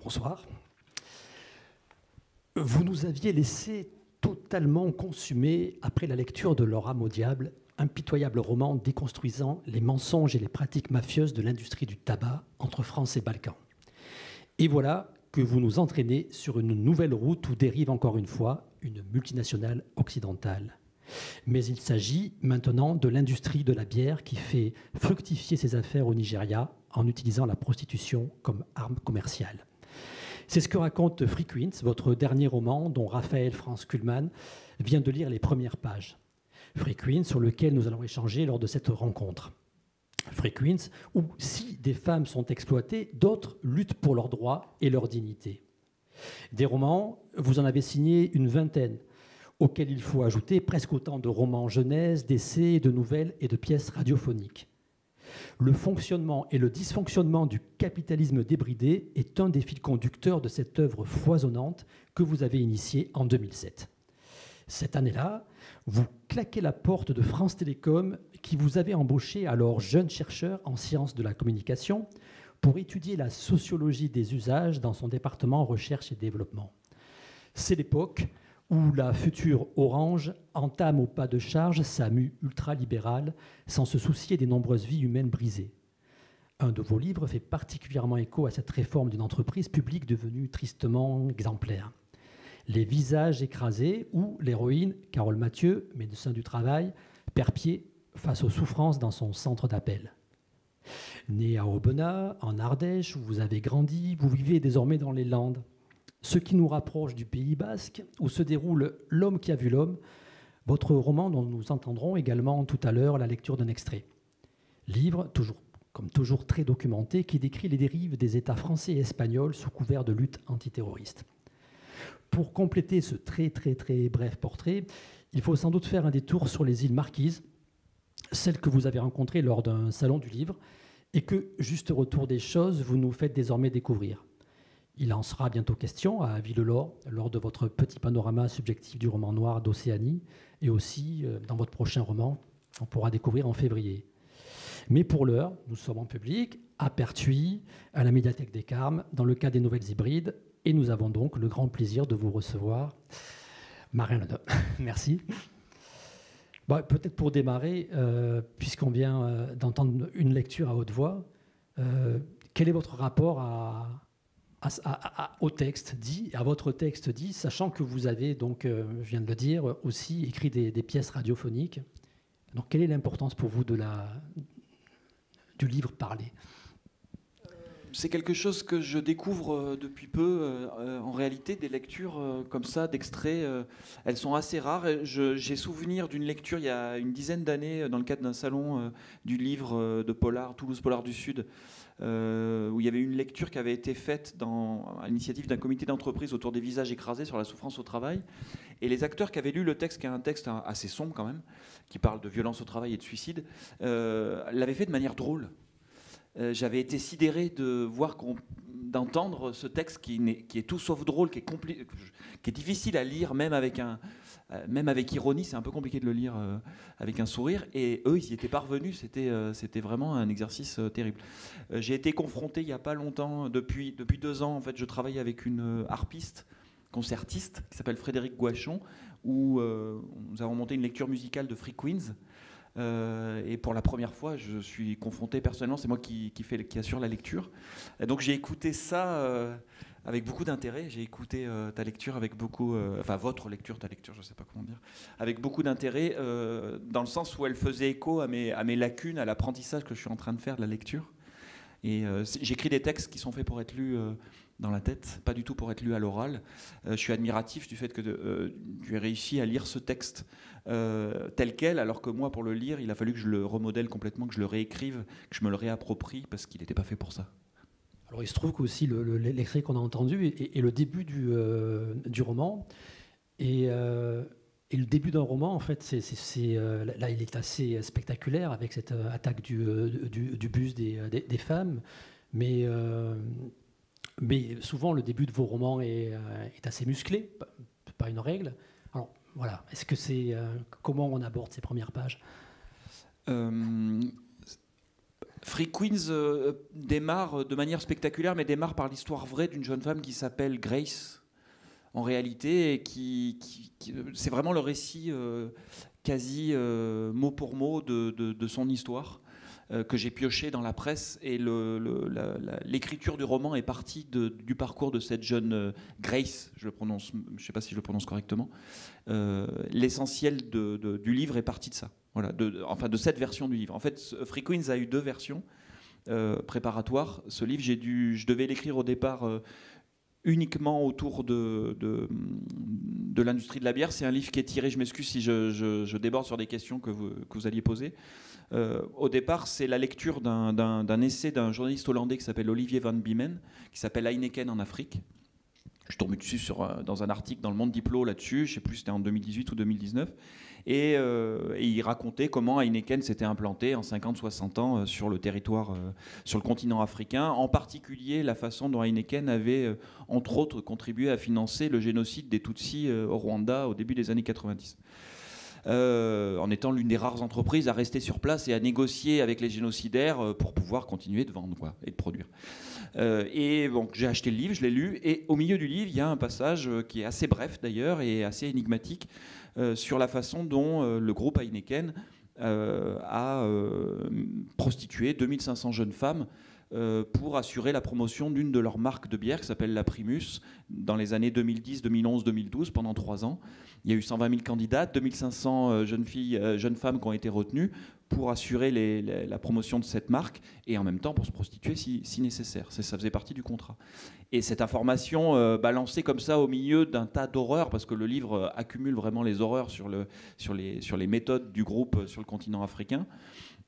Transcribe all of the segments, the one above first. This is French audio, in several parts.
Bonsoir. Vous nous aviez laissé totalement consumés après la lecture de Leur âme au diable, impitoyable roman déconstruisant les mensonges et les pratiques mafieuses de l'industrie du tabac entre France et Balkans. Et voilà que vous nous entraînez sur une nouvelle route où dérive encore une fois une multinationale occidentale. Mais il s'agit maintenant de l'industrie de la bière qui fait fructifier ses affaires au Nigeria en utilisant la prostitution comme arme commerciale. C'est ce que raconte Frequenz, votre dernier roman dont Raphaël Franz Kuhlmann vient de lire les premières pages. Frequenz sur lequel nous allons échanger lors de cette rencontre. Frequenz où si des femmes sont exploitées, d'autres luttent pour leurs droits et leur dignité. Des romans, vous en avez signé une vingtaine, auxquels il faut ajouter presque autant de romans jeunesse, d'essais, de nouvelles et de pièces radiophoniques. Le fonctionnement et le dysfonctionnement du capitalisme débridé est un des fils conducteurs de cette œuvre foisonnante que vous avez initiée en 2007. Cette année-là, vous claquez la porte de France Télécom qui vous avait embauché alors jeune chercheur en sciences de la communication pour étudier la sociologie des usages dans son département recherche et développement. C'est l'époque où la future Orange entame au pas de charge sa mue ultralibérale sans se soucier des nombreuses vies humaines brisées. Un de vos livres fait particulièrement écho à cette réforme d'une entreprise publique devenue tristement exemplaire. Les visages écrasés où l'héroïne, Carole Mathieu, médecin du travail, perd pied face aux souffrances dans son centre d'appel. Né à Aubenas, en Ardèche, où vous avez grandi, vous vivez désormais dans les Landes. Ce qui nous rapproche du Pays basque, où se déroule L'homme qui a vu l'homme, votre roman dont nous entendrons également tout à l'heure la lecture d'un extrait. Livre, comme toujours très documenté, qui décrit les dérives des États français et espagnols sous couvert de lutte antiterroriste. Pour compléter ce très bref portrait, il faut sans doute faire un détour sur les îles Marquises, celles que vous avez rencontrées lors d'un salon du livre et que, juste retour des choses, vous nous faites désormais découvrir. Il en sera bientôt question à Villelor lors de votre petit panorama subjectif du roman noir d'Océanie et aussi dans votre prochain roman qu'on pourra découvrir en février. Mais pour l'heure, nous sommes en public, à Pertuis, à la médiathèque des Carmes, dans le cas des Nouvelles Hybrides, et nous avons donc le grand plaisir de vous recevoir. Marianne Lenoble, merci. Bon, peut-être pour démarrer, puisqu'on vient d'entendre une lecture à haute voix, quel est votre rapport au texte dit, à votre texte dit, sachant que vous avez, donc, je viens de le dire, aussi écrit des pièces radiophoniques. Donc, quelle est l'importance pour vous du livre parlé ? C'est quelque chose que je découvre depuis peu. En réalité, des lectures comme ça, d'extraits, elles sont assez rares. J'ai souvenir d'une lecture il y a une dizaine d'années, dans le cadre d'un salon du livre de Polar, Toulouse Polar du Sud, où il y avait une lecture qui avait été faite à l'initiative d'un comité d'entreprise autour des visages écrasés sur la souffrance au travail. Et les acteurs qui avaient lu le texte, qui est un texte assez sombre quand même, qui parle de violence au travail et de suicide, l'avaient fait de manière drôle. J'avais été sidéré d'entendre ce texte qui est tout sauf drôle, qui est difficile à lire, même avec ironie. C'est un peu compliqué de le lire avec un sourire. Et eux, ils y étaient parvenus. C'était vraiment un exercice terrible. J'ai été confronté il n'y a pas longtemps, depuis 2 ans, en fait, je travaille avec une harpiste, concertiste, qui s'appelle Frédéric Gouachon, où nous avons monté une lecture musicale de Frequenz. Et pour la première fois, je suis confronté personnellement, c'est moi qui assure la lecture. Et donc j'ai écouté ça avec beaucoup d'intérêt. J'ai écouté ta lecture avec beaucoup, votre lecture, ta lecture, je ne sais pas comment dire, avec beaucoup d'intérêt, dans le sens où elle faisait écho à mes lacunes, à l'apprentissage que je suis en train de faire de la lecture. Et j'écris des textes qui sont faits pour être lus dans la tête, pas du tout pour être lus à l'oral. Je suis admiratif du fait que tu aies réussi à lire ce texte tel quel, alors que moi, pour le lire, il a fallu que je le remodèle complètement, que je le réécrive, que je me le réapproprie, parce qu'il n'était pas fait pour ça. Alors il se trouve qu'aussi l'extrait qu'on a entendu est le début du roman. Et le début d'un roman, en fait, là, il est assez spectaculaire avec cette attaque du bus des femmes. Mais souvent, le début de vos romans est assez musclé, pas une règle. Alors, voilà. Est-ce que comment on aborde ces premières pages ? Free Queens démarre de manière spectaculaire, mais démarre par l'histoire vraie d'une jeune femme qui s'appelle Grace, en réalité, et c'est vraiment le récit quasi mot pour mot de son histoire, que j'ai pioché dans la presse. Et l'écriture du roman est partie du parcours de cette jeune Grace, je ne sais pas si je le prononce correctement. L'essentiel du livre est parti de ça. Voilà, de cette version du livre. En fait, Free Queens a eu 2 versions préparatoires. Ce livre, je devais l'écrire au départ uniquement autour de l'industrie de la bière. C'est un livre qui est tiré, je m'excuse si je déborde sur des questions que vous alliez poser. Au départ, c'est la lecture d'un essai d'un journaliste hollandais qui s'appelle Olivier Van Biemen, qui s'appelle Heineken en Afrique. Je suis tombé dessus dans un article dans le Monde Diplo là-dessus, je ne sais plus si c'était en 2018 ou 2019. Et il racontait comment Heineken s'était implanté en 50-60 ans sur le territoire, sur le continent africain, en particulier la façon dont Heineken avait, entre autres, contribué à financer le génocide des Tutsis au Rwanda au début des années 90. En étant l'une des rares entreprises à rester sur place et à négocier avec les génocidaires pour pouvoir continuer de vendre et de produire. Et donc j'ai acheté le livre, je l'ai lu, et au milieu du livre, il y a un passage qui est assez bref d'ailleurs et assez énigmatique sur la façon dont le groupe Heineken a prostitué 2500 jeunes femmes pour assurer la promotion d'une de leurs marques de bière qui s'appelle la Primus dans les années 2010, 2011, 2012 pendant 3 ans. Il y a eu 120 000 candidates, 2500 jeunes femmes qui ont été retenues pour assurer la promotion de cette marque et en même temps pour se prostituer si nécessaire. Ça faisait partie du contrat. Et cette information balancée comme ça au milieu d'un tas d'horreurs, parce que le livre accumule vraiment les horreurs sur les méthodes du groupe sur le continent africain,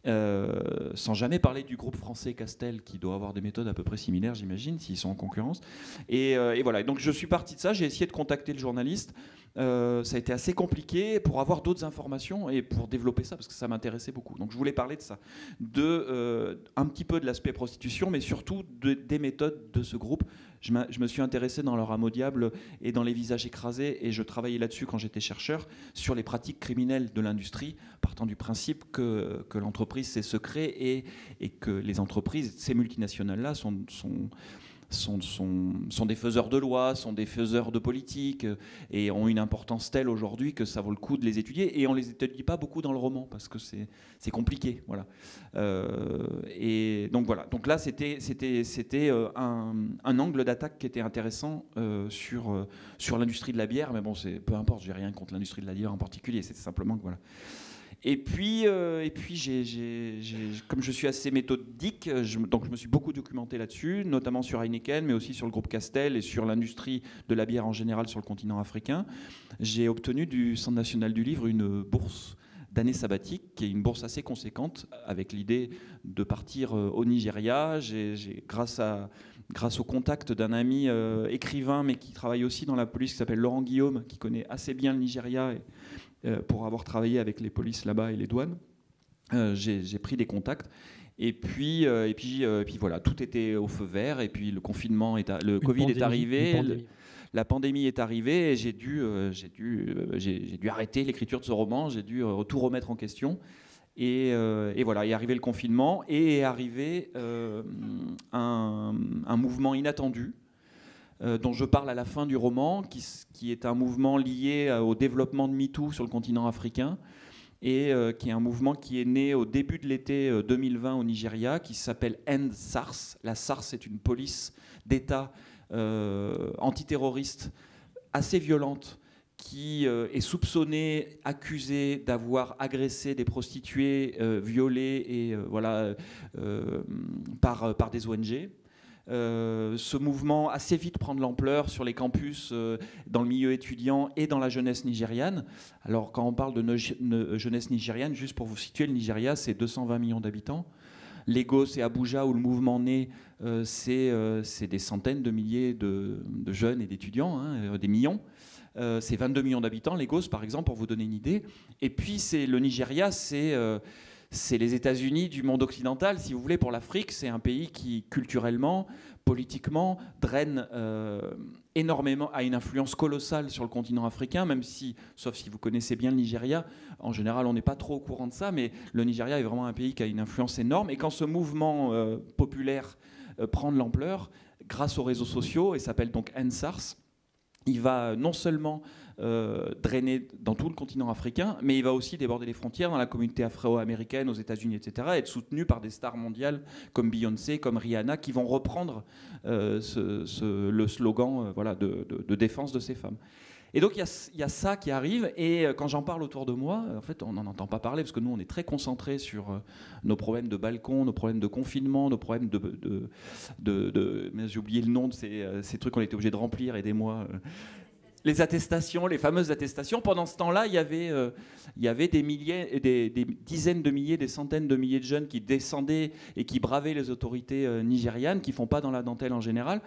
sans jamais parler du groupe français Castel qui doit avoir des méthodes à peu près similaires, j'imagine, s'ils sont en concurrence. Et voilà. Et donc je suis parti de ça, j'ai essayé de contacter le journaliste. Ça a été assez compliqué pour avoir d'autres informations et pour développer ça parce que ça m'intéressait beaucoup. Donc je voulais parler de ça, un petit peu de l'aspect prostitution, mais surtout des méthodes de ce groupe. Je me suis intéressé dans leur âme au diable et dans les visages écrasés, et je travaillais là-dessus quand j'étais chercheur sur les pratiques criminelles de l'industrie, partant du principe que l'entreprise c'est secret et que les entreprises, ces multinationales-là sont des faiseurs de lois, sont des faiseurs de politique et ont une importance telle aujourd'hui que ça vaut le coup de les étudier. Et on ne les étudie pas beaucoup dans le roman parce que c'est compliqué. Voilà. Et donc voilà. Donc là, c'était un angle d'attaque qui était intéressant sur l'industrie de la bière. Mais bon, peu importe, j'ai rien contre l'industrie de la bière en particulier. C'était simplement que voilà. Et puis comme je suis assez méthodique, donc je me suis beaucoup documenté là-dessus, notamment sur Heineken, mais aussi sur le groupe Castel et sur l'industrie de la bière en général sur le continent africain. J'ai obtenu du Centre national du livre une bourse d'année sabbatique, qui est une bourse assez conséquente, avec l'idée de partir au Nigeria. Grâce au contact d'un ami écrivain, mais qui travaille aussi dans la police, qui s'appelle Laurent Guillaume, qui connaît assez bien le Nigeria, pour avoir travaillé avec les polices là-bas et les douanes, j'ai pris des contacts. Et puis voilà, tout était au feu vert. Et puis le Covid est arrivé, la pandémie est arrivée, et j'ai dû arrêter l'écriture de ce roman. J'ai dû tout remettre en question. Et voilà, est arrivé le confinement et est arrivé un mouvement inattendu dont je parle à la fin du roman, qui est un mouvement lié au développement de MeToo sur le continent africain, et qui est un mouvement qui est né au début de l'été 2020 au Nigeria, qui s'appelle End SARS. La SARS est une police d'État antiterroriste assez violente, qui est soupçonnée, accusée d'avoir agressé des prostituées, violées et par des ONG. Ce mouvement assez vite prend de l'ampleur sur les campus, dans le milieu étudiant et dans la jeunesse nigériane. Alors quand on parle de jeunesse nigériane, juste pour vous situer, le Nigeria c'est 220 millions d'habitants. Lagos et Abuja où le mouvement naît, c'est des centaines de milliers de jeunes et d'étudiants, des millions. C'est 22 millions d'habitants, Lagos par exemple, pour vous donner une idée. Et puis le Nigeria, c'est c'est les États-Unis du monde occidental, si vous voulez. Pour l'Afrique, c'est un pays qui, culturellement, politiquement, draine énormément, a une influence colossale sur le continent africain, même si, sauf si vous connaissez bien le Nigeria, en général, on n'est pas trop au courant de ça, mais le Nigeria est vraiment un pays qui a une influence énorme. Et quand ce mouvement populaire prend de l'ampleur, grâce aux réseaux sociaux, et s'appelle donc EndSARS, il va non seulement drainer dans tout le continent africain, mais il va aussi déborder les frontières dans la communauté afro-américaine, aux États-Unis, etc., et être soutenu par des stars mondiales comme Beyoncé, comme Rihanna, qui vont reprendre le slogan voilà, de défense de ces femmes. Et donc il y a ça qui arrive, et quand j'en parle autour de moi, en fait on n'en entend pas parler, parce que nous on est très concentrés sur nos problèmes de balcon, nos problèmes de confinement, nos problèmes j'ai oublié le nom de ces trucs qu'on était obligés de remplir, aidez-moi. Les attestations, les fameuses attestations. Pendant ce temps-là, il y avait des dizaines de milliers, des centaines de milliers de jeunes qui descendaient et qui bravaient les autorités nigérianes, qui ne font pas dans la dentelle en général,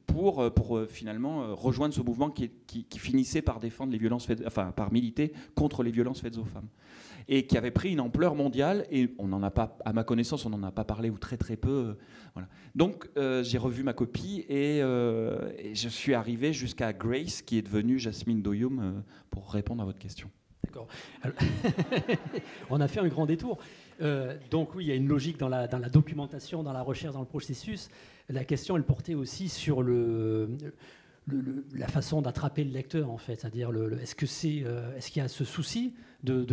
pour finalement rejoindre ce mouvement qui finissait par défendre les violences faites, enfin par militer contre les violences faites aux femmes, et qui avait pris une ampleur mondiale. Et on n'en a pas, à ma connaissance, on n'en a pas parlé, ou très très peu. Voilà. Donc j'ai revu ma copie et je suis arrivé jusqu'à Grace, qui est devenue Jasmine Doyoum, pour répondre à votre question. D'accord. On a fait un grand détour. Donc oui, il y a une logique dans la documentation, dans la recherche, dans le processus. La question, elle portait aussi sur la façon d'attraper le lecteur, en fait. C'est-à-dire, est-ce qu'il y a ce souci de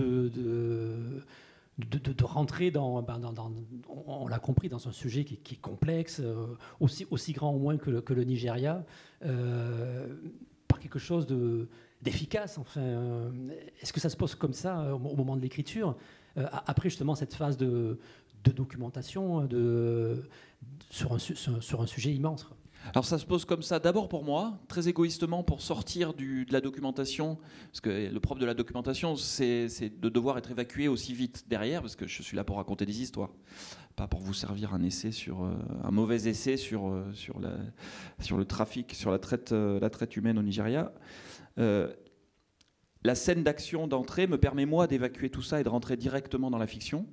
rentrer on l'a compris, dans un sujet qui est complexe, aussi grand au moins que le Nigeria, par quelque chose d'efficace. Enfin, est-ce que ça se pose comme ça au moment de l'écriture, après justement cette phase de documentation sur un sujet immense? Alors ça se pose comme ça, d'abord pour moi, très égoïstement, pour sortir de la documentation, parce que le propre de la documentation, c'est de devoir être évacué aussi vite derrière, parce que je suis là pour raconter des histoires, pas pour vous servir un essai un mauvais essai sur le trafic, sur la traite humaine au Nigeria. La scène d'action d'entrée me permet, moi, d'évacuer tout ça et de rentrer directement dans la fiction.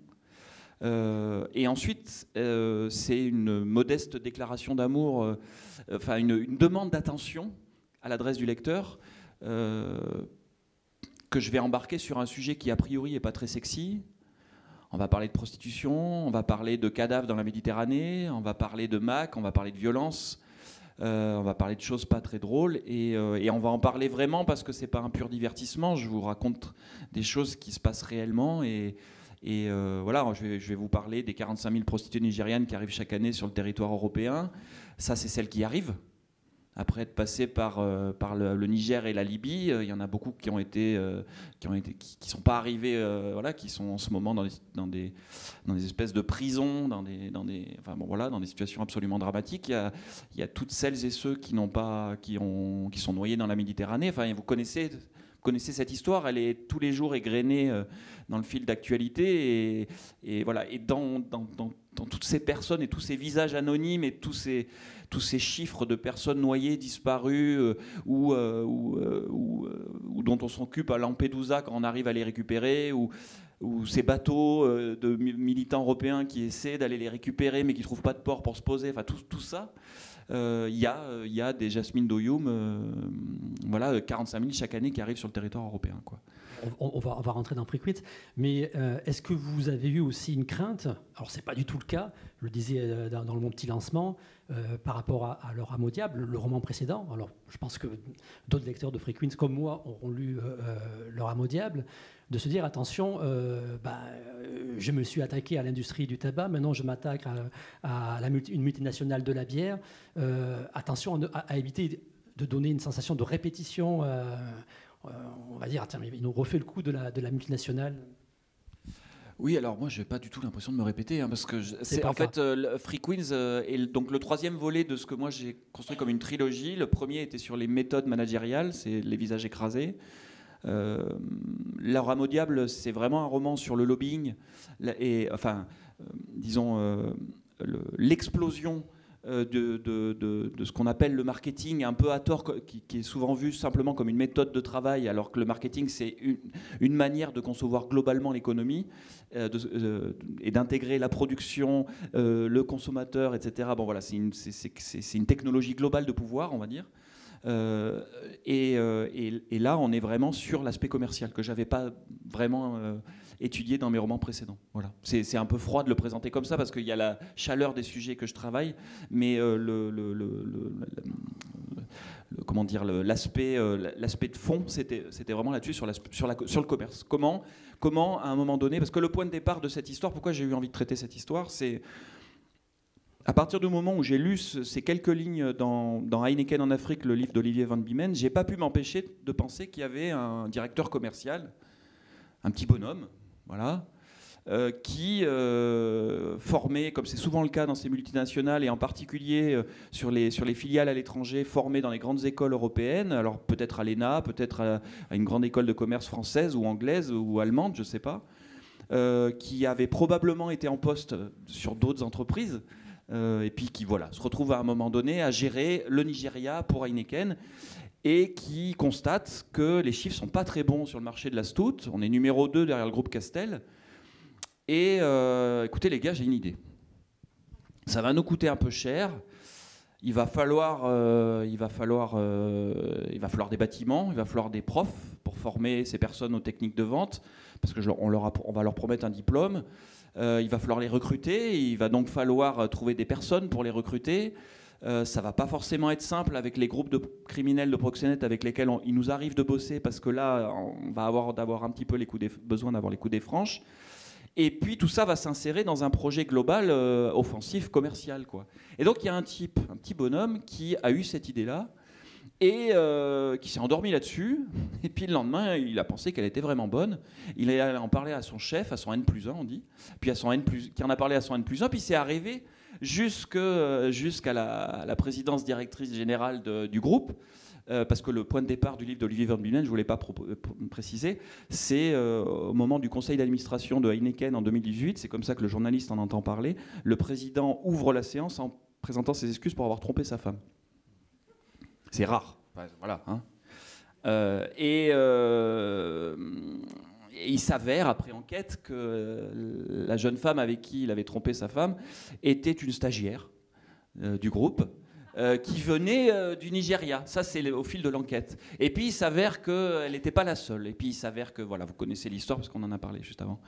Et ensuite, c'est une modeste déclaration d'amour, enfin une demande d'attention à l'adresse du lecteur, que je vais embarquer sur un sujet qui a priori n'est pas très sexy. On va parler de prostitution, on va parler de cadavres dans la Méditerranée, on va parler de Mac, on va parler de violence, on va parler de choses pas très drôles, et on va en parler vraiment parce que c'est pas un pur divertissement. Je vous raconte des choses qui se passent réellement, et voilà, je vais vous parler des 45 000 prostituées nigérianes qui arrivent chaque année sur le territoire européen. Ça, c'est celles qui arrivent. Après être passées par le Niger et la Libye, il y en a beaucoup qui sont pas arrivées, voilà, qui sont en ce moment dans des espèces de prisons, dans des situations absolument dramatiques. Il y a toutes celles et ceux qui sont noyés dans la Méditerranée. Enfin, vous connaissez cette histoire, elle est tous les jours égrenée dans le fil d'actualité, et voilà. Et dans toutes ces personnes et tous ces visages anonymes et tous ces chiffres de personnes noyées, disparues, ou dont on s'occupe à Lampedusa quand on arrive à les récupérer, ou ces bateaux de militants européens qui essaient d'aller les récupérer mais qui ne trouvent pas de port pour se poser, enfin tout ça. Il y a des Jasmine Doyoum, voilà, 45 000 chaque année qui arrivent sur le territoire européen, quoi. On va rentrer dans Frequenz, mais est-ce que vous avez eu aussi une crainte? Alors c'est pas du tout le cas, je le disais dans mon petit lancement, par rapport à Le Rameau au Diable, le roman précédent. Alors je pense que d'autres lecteurs de Frequenz comme moi auront lu Le Rameau au Diable, de se dire attention, je me suis attaqué à l'industrie du tabac, maintenant je m'attaque à une multinationale de la bière. Attention à éviter de donner une sensation de répétition. On va dire, tiens, mais il nous refait le coup de la multinationale. Oui, alors moi, je n'ai pas du tout l'impression de me répéter, parce que en fait, Frequenz est donc le troisième volet de ce que moi j'ai construit comme une trilogie. Le premier était sur les méthodes managériales, c'est les visages écrasés. Le Rameau au Diable, c'est vraiment un roman sur le lobbying, et enfin, disons, l'explosion de ce qu'on appelle le marketing, un peu à tort, qui est souvent vu simplement comme une méthode de travail, alors que le marketing, c'est une manière de concevoir globalement l'économie et d'intégrer la production, le consommateur, etc. Bon, voilà, c'est une technologie globale de pouvoir, on va dire. Et là, on est vraiment sur l'aspect commercial que j'avais pas vraiment étudié dans mes romans précédents. Voilà. C'est un peu froid de le présenter comme ça parce qu'il y a la chaleur des sujets que je travaille, mais comment dire, l'aspect de fond, c'était vraiment là-dessus sur le commerce. Comment, à un moment donné, parce que le point de départ de cette histoire, pourquoi j'ai eu envie de traiter cette histoire, c'est à partir du moment où j'ai lu ces quelques lignes dans Heineken en Afrique, le livre d'Olivier Van Biemen, j'ai pas pu m'empêcher de penser qu'il y avait un directeur commercial, un petit bonhomme, voilà, qui formé, comme c'est souvent le cas dans ces multinationales, et en particulier sur les filiales à l'étranger, formé dans les grandes écoles européennes, alors peut-être à l'ENA, peut-être à une grande école de commerce française ou anglaise ou allemande, je ne sais pas, qui avait probablement été en poste sur d'autres entreprises, et puis qui se retrouve à un moment donné à gérer le Nigeria pour Heineken, et qui constate que les chiffres ne sont pas très bons sur le marché de la stout. On est numéro 2 derrière le groupe Castel. Et écoutez les gars, j'ai une idée. Ça va nous coûter un peu cher. Il va falloir des bâtiments, il va falloir des profs pour former ces personnes aux techniques de vente, parce que on va leur promettre un diplôme. Il va falloir les recruter, il va donc falloir trouver des personnes pour les recruter. Ça va pas forcément être simple avec les groupes de criminels de proxénètes avec lesquels il nous arrive de bosser, parce que là, on va avoir un petit peu besoin d'avoir les coudées franches. Et puis tout ça va s'insérer dans un projet global offensif commercial, quoi. Et donc il y a un petit bonhomme qui a eu cette idée-là et qui s'est endormi là-dessus. Et puis le lendemain, il a pensé qu'elle était vraiment bonne. Il est allé en parler à son chef, à son N+1, on dit, puis qui en a parlé à son N+1, puis c'est arrivé jusqu'à la présidence directrice générale du groupe. Parce que le point de départ du livre d'Olivier Van Biemen, je ne voulais pas préciser, c'est au moment du conseil d'administration de Heineken en 2018, c'est comme ça que le journaliste en entend parler, le président ouvre la séance en présentant ses excuses pour avoir trompé sa femme. C'est rare, voilà. Hein. Et il s'avère, après enquête, que la jeune femme avec qui il avait trompé sa femme était une stagiaire du groupe, qui venait du Nigeria. Ça, c'est au fil de l'enquête. Et puis, il s'avère qu'elle n'était pas la seule. Et puis, il s'avère que, voilà, vous connaissez l'histoire parce qu'on en a parlé juste avant.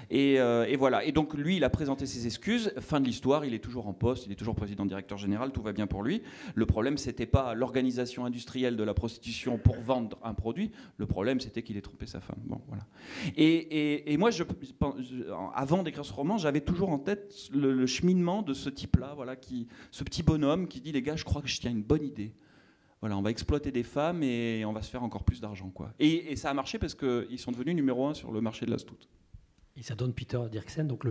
Et voilà. Et donc, lui, il a présenté ses excuses. Fin de l'histoire, il est toujours en poste, il est toujours président-directeur général, tout va bien pour lui. Le problème, c'était pas l'organisation industrielle de la prostitution pour vendre un produit. Le problème, c'était qu'il ait trompé sa femme. Bon, voilà. Et moi, avant d'écrire ce roman, j'avais toujours en tête le cheminement de ce type-là, voilà, ce petit bonhomme qui dit, les gars, je crois que je tiens une bonne idée. Voilà, on va exploiter des femmes et on va se faire encore plus d'argent, quoi. Et ça a marché parce qu'ils sont devenus numéro 1 sur le marché de la stout. Et ça donne Peter Dirksen, donc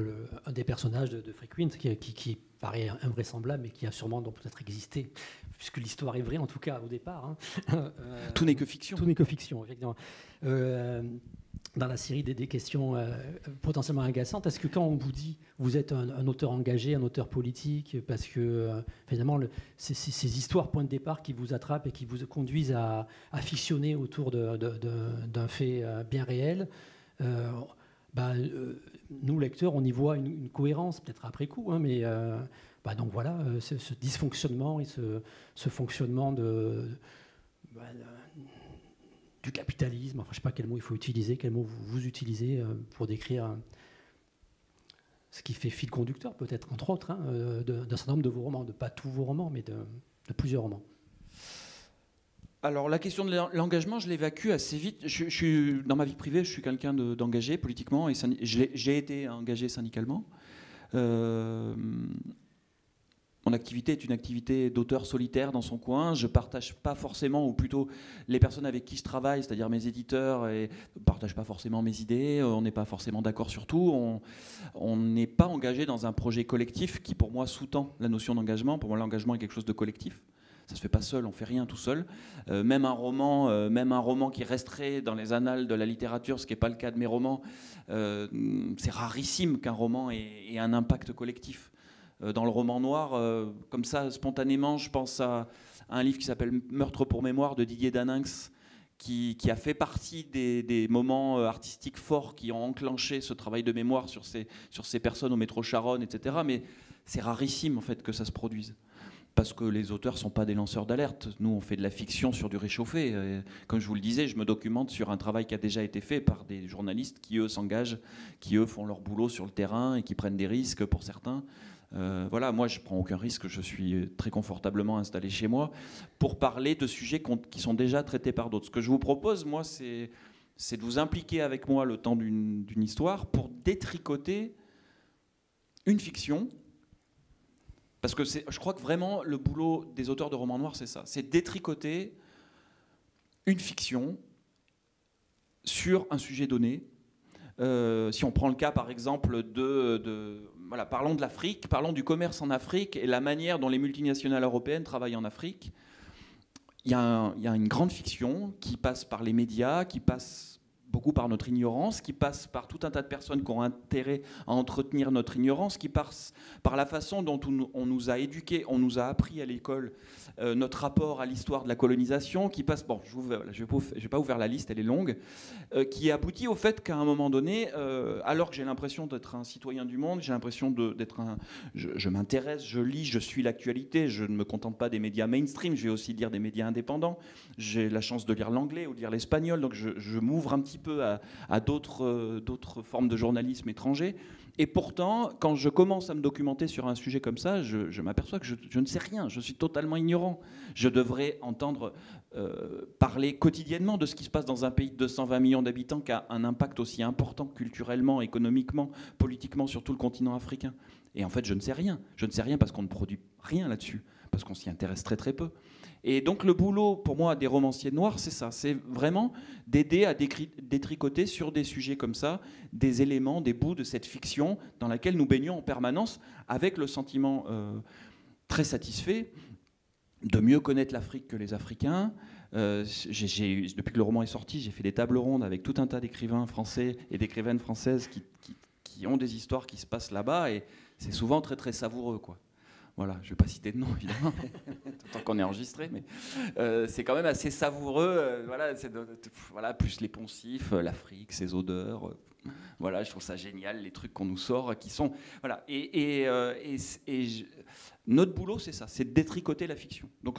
un des personnages de Frequint, qui paraît invraisemblable, mais qui a sûrement peut-être existé, puisque l'histoire est vraie, en tout cas au départ. Hein. Tout n'est que fiction. Tout n'est que fiction, effectivement. Dans la série des questions potentiellement agaçantes, est-ce que quand on vous dit vous êtes un auteur engagé, un auteur politique, parce que finalement ces histoires point de départ qui vous attrapent et qui vous conduisent à fictionner autour d'un fait bien réel, nous lecteurs on y voit une cohérence, peut-être après coup, hein, mais donc voilà, ce dysfonctionnement et ce fonctionnement du capitalisme, enfin je ne sais pas quel mot il faut utiliser, quel mot vous utilisez pour décrire ce qui fait fil conducteur peut-être, entre autres, hein, d'un certain nombre de vos romans, de pas tous vos romans, mais de plusieurs romans. Alors la question de l'engagement, je l'évacue assez vite. Je suis, dans ma vie privée, je suis quelqu'un d'engagé politiquement et j'ai été engagé syndicalement. Mon activité est une activité d'auteur solitaire dans son coin. Je ne partage pas forcément, ou plutôt les personnes avec qui je travaille, c'est-à-dire mes éditeurs, ne partagent pas forcément mes idées. On n'est pas forcément d'accord sur tout. On n'est pas engagé dans un projet collectif qui, pour moi, sous-tend la notion d'engagement. Pour moi, l'engagement est quelque chose de collectif. Ça ne se fait pas seul, on ne fait rien tout seul. Même un roman qui resterait dans les annales de la littérature, ce qui n'est pas le cas de mes romans, c'est rarissime qu'un roman ait un impact collectif. Dans le roman noir, comme ça, spontanément, je pense à un livre qui s'appelle Meurtre pour mémoire de Didier Daninx, qui a fait partie des moments artistiques forts qui ont enclenché ce travail de mémoire sur ces personnes au métro Charonne, etc. Mais c'est rarissime en fait que ça se produise. Parce que les auteurs ne sont pas des lanceurs d'alerte. Nous, on fait de la fiction sur du réchauffé. Et comme je vous le disais, je me documente sur un travail qui a déjà été fait par des journalistes qui, eux, s'engagent, qui, eux, font leur boulot sur le terrain et qui prennent des risques pour certains. Voilà, moi, je ne prends aucun risque. Je suis très confortablement installé chez moi pour parler de sujets qui sont déjà traités par d'autres. Ce que je vous propose, moi, c'est de vous impliquer avec moi le temps d'une histoire pour détricoter une fiction. Parce que je crois que vraiment le boulot des auteurs de romans noirs, c'est ça. C'est détricoter une fiction sur un sujet donné. Si on prend le cas, par exemple, voilà, parlons de l'Afrique, parlons du commerce en Afrique et la manière dont les multinationales européennes travaillent en Afrique. Il y a une grande fiction qui passe par les médias, qui passe beaucoup par notre ignorance, qui passe par tout un tas de personnes qui ont intérêt à entretenir notre ignorance, qui passe par la façon dont on nous a éduqués, on nous a appris à l'école notre rapport à l'histoire de la colonisation, qui passe, bon, je ne vais pas vous faire la liste, elle est longue, qui aboutit au fait qu'à un moment donné, alors que j'ai l'impression d'être un citoyen du monde, j'ai l'impression d'être je m'intéresse, je lis, je suis l'actualité, je ne me contente pas des médias mainstream, je vais aussi lire des médias indépendants, j'ai la chance de lire l'anglais ou de lire l'espagnol, donc je m'ouvre un petit peu à d'autres formes de journalisme étranger. Et pourtant, quand je commence à me documenter sur un sujet comme ça, je m'aperçois que je ne sais rien, je suis totalement ignorant. Je devrais entendre parler quotidiennement de ce qui se passe dans un pays de 220 millions d'habitants qui a un impact aussi important culturellement, économiquement, politiquement sur tout le continent africain. Et en fait, je ne sais rien. Je ne sais rien parce qu'on ne produit rien là-dessus, parce qu'on s'y intéresse très très peu. Et donc le boulot, pour moi, des romanciers noirs, c'est ça. C'est vraiment d'aider à détricoter sur des sujets comme ça, des éléments, des bouts de cette fiction dans laquelle nous baignons en permanence, avec le sentiment très satisfait de mieux connaître l'Afrique que les Africains. Depuis que le roman est sorti, j'ai fait des tables rondes avec tout un tas d'écrivains français et d'écrivaines françaises qui ont des histoires qui se passent là-bas, et c'est souvent très très savoureux, quoi. Voilà, je ne vais pas citer de nom, évidemment, tant qu'on est enregistré, mais c'est quand même assez savoureux. Voilà, plus les poncifs, l'Afrique, ses odeurs. Voilà, je trouve ça génial, les trucs qu'on nous sort, qui sont... Voilà, notre boulot, c'est ça, c'est de détricoter la fiction. Donc,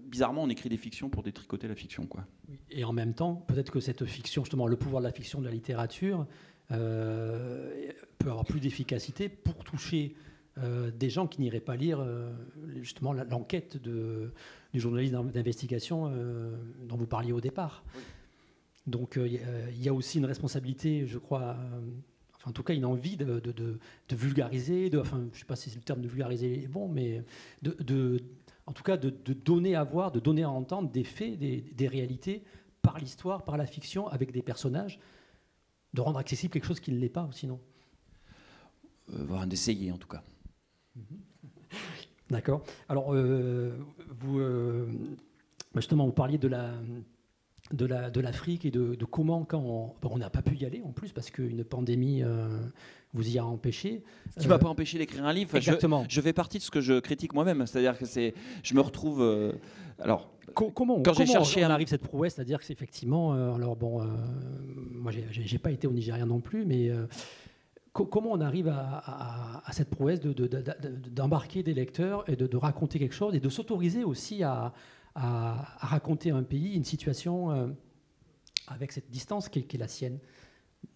bizarrement, on écrit des fictions pour détricoter la fiction, quoi. Et en même temps, peut-être que cette fiction, justement, le pouvoir de la fiction, de la littérature, peut avoir plus d'efficacité pour toucher... des gens qui n'iraient pas lire justement l'enquête du journaliste d'investigation dont vous parliez au départ. Oui. Donc il y a aussi une responsabilité, je crois, enfin en tout cas une envie de vulgariser, enfin je ne sais pas si le terme de vulgariser est bon, mais en tout cas de donner à voir, de donner à entendre des faits, des réalités par l'histoire, par la fiction, avec des personnages, de rendre accessible quelque chose qui ne l'est pas, sinon. D'essayer en tout cas. D'accord. Alors, justement, vous parliez de l'Afrique et de comment, quand on n'a pas pu y aller en plus, parce qu'une pandémie vous y a empêché. Ce qui ne m'a pas empêché d'écrire un livre. Exactement. Je fais partie de ce que je critique moi-même. C'est-à-dire que je me retrouve... Comment on arrive à cette prouesse, c'est-à-dire que c'est effectivement... moi, j'ai pas été au Nigeria non plus, mais... Comment on arrive à cette prouesse d'embarquer des lecteurs et de raconter quelque chose et de s'autoriser aussi à raconter un pays, une situation avec cette distance qui est la sienne,